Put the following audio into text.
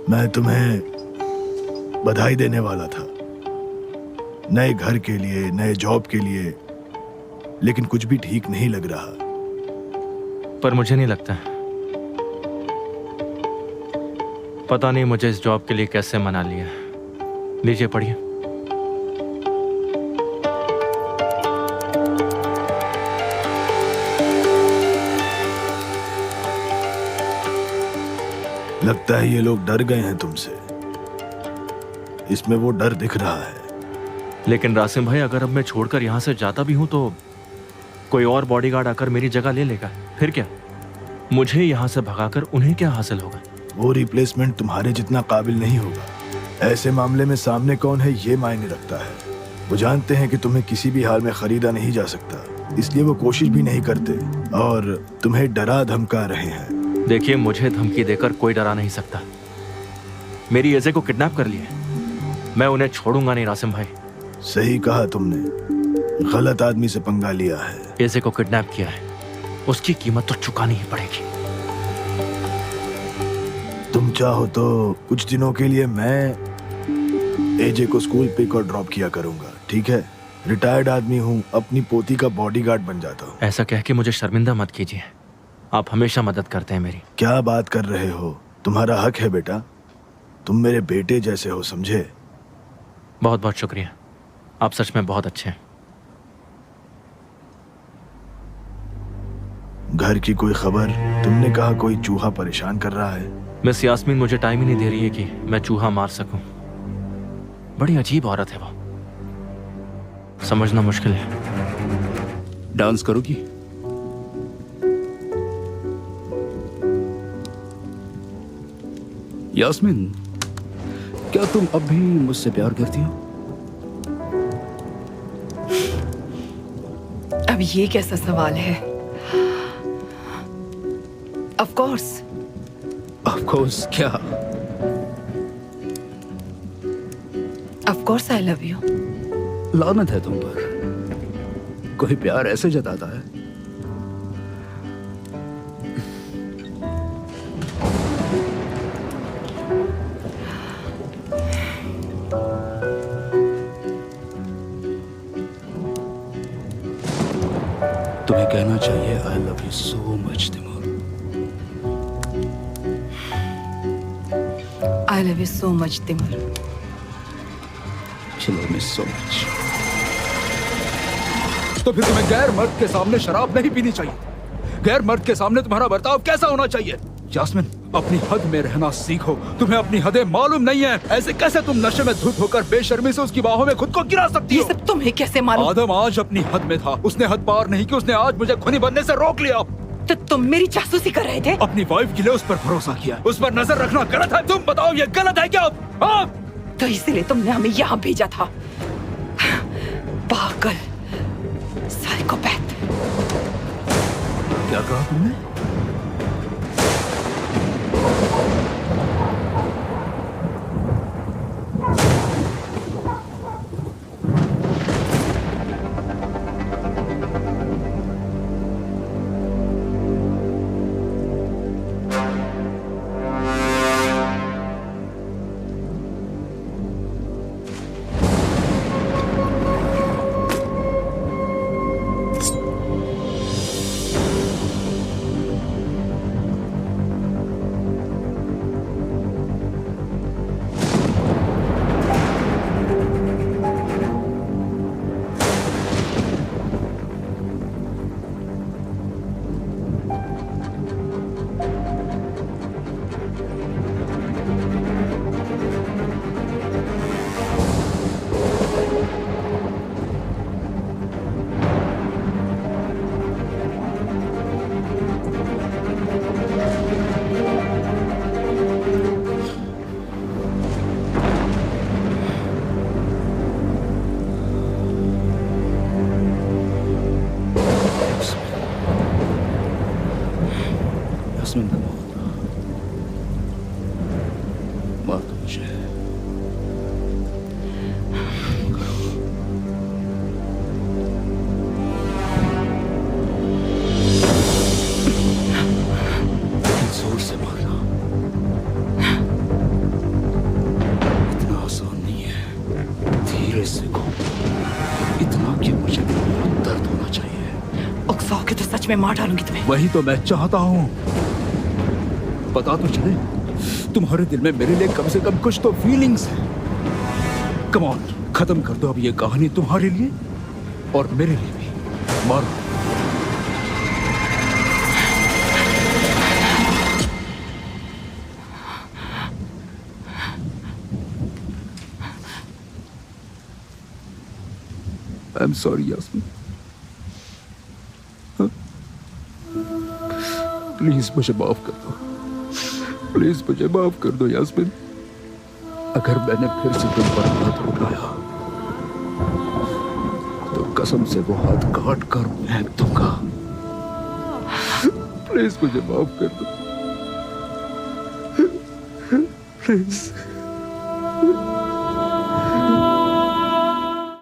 मैं तुम्हें बधाई देने वाला था, नए घर के लिए, नए जॉब के लिए, लेकिन कुछ भी ठीक नहीं लग रहा। पर मुझे नहीं लगता, पता नहीं मुझे इस जॉब के लिए कैसे मना लिया। लीजिए पढ़िए। लगता है ये लोग डर गए हैं तुमसे, इसमें वो डर दिख रहा है। लेकिन रासिम भाई, अगर अब मैं छोड़कर यहां से जाता भी हूं तो कोई और बॉडीगार्ड आकर मेरी जगह ले लेगा, फिर क्या? मुझे यहां से भगाकर उन्हें क्या हासिल होगा? वो रिप्लेसमेंट तुम्हारे जितना काबिल नहीं होगा। ऐसे मामले में सामने कौन है ये मायने रखता है। वो जानते हैं कि तुम्हें किसी भी हाल में खरीदा नहीं जा सकता, इसलिए वो कोशिश भी नहीं करते और तुम्हें डरा धमका रहे हैं। देखिए, मुझे धमकी देकर कोई डरा नहीं सकता। मेरी एजे को किडनैप कर लिए, मैं उन्हें छोड़ूंगा नहीं रासिम भाई। सही कहा तुमने, गलत आदमी से पंगा लिया है। एजे को किडनैप किया है, उसकी कीमत तो चुकानी ही पड़ेगी। तुम चाहो तो कुछ दिनों के लिए मैं एजे को स्कूल पिक और ड्रॉप किया करूंगा, ठीक है? रिटायर्ड आदमी हूँ, अपनी पोती का बॉडीगार्ड बन जाता हूँ। ऐसा कह के मुझे शर्मिंदा मत कीजिए, आप हमेशा मदद करते हैं मेरी। क्या बात कर रहे हो, तुम्हारा हक है बेटा, तुम मेरे बेटे जैसे हो, समझे? बहुत बहुत शुक्रिया, आप सच में बहुत अच्छे हैं। घर की कोई खबर? तुमने कहा कोई चूहा परेशान कर रहा है। मिस यास्मीन मुझे टाइम ही नहीं दे रही है कि मैं चूहा मार सकूं। बड़ी अजीब औरत है वो, समझना मुश्किल है। डांस करोगी? यास्मीन, क्या तुम अब भी मुझसे प्यार करती हो? अब ये कैसा सवाल है? Of course. ऑफ कोर्स क्या? Of course I love you. लानत है तुम पर, कोई प्यार ऐसे जताता है? तुम्हें कहना चाहिए I love you so much Timor. I love you so much Timor. I love you so much. तो फिर तुम्हें गैर मर्द के सामने शराब नहीं पीनी चाहिए। गैर मर्द के सामने तुम्हारा बर्ताव कैसा होना चाहिए? यास्मीन, अपनी हद में रहना सीखो। तुम्हें अपनी हदें मालूम नहीं है। ऐसे कैसे तुम नशे में धुत होकर बेशर्मी से उसकी बाहों में खुद को गिरा सकती हो? ये सब तुम्हें कैसे मालूम? आदम आज अपनी हद में था, उसने हद पार नहीं की। उसने आज मुझे खूनी बनने से रोक लिया। तो तुम मेरी जासूसी कर रहे थे? अपनी वाइफ के लिए उस पर भरोसा किया, उस पर नजर रखना गलत है। तुम बताओ ये गलत है क्या? हाँ? तो इसीलिए तुमने हमें यहाँ भेजा था। पागल, साइकोपैथ। क्या कहा तुमने? चाहोगे तो सच में मार डालूंगी तुम्हें। वही तो मैं चाहता हूँ। पता तो चले तुम्हारे दिल में मेरे लिए कम से कम कुछ तो फीलिंग्स है। कम ऑन, खत्म कर दो अब ये कहानी, तुम्हारे लिए और मेरे लिए भी। मारो। I am sorry Yasmin. Please मुझे माफ कर दो, प्लीज मुझे माफ कर दो यास्मीन। अगर मैंने फिर से तुम पर हाथ उठाया तो कसम से वो हाथ काट कर फेंक दूंगा। प्लीज मुझे माफ कर दो, प्लीज।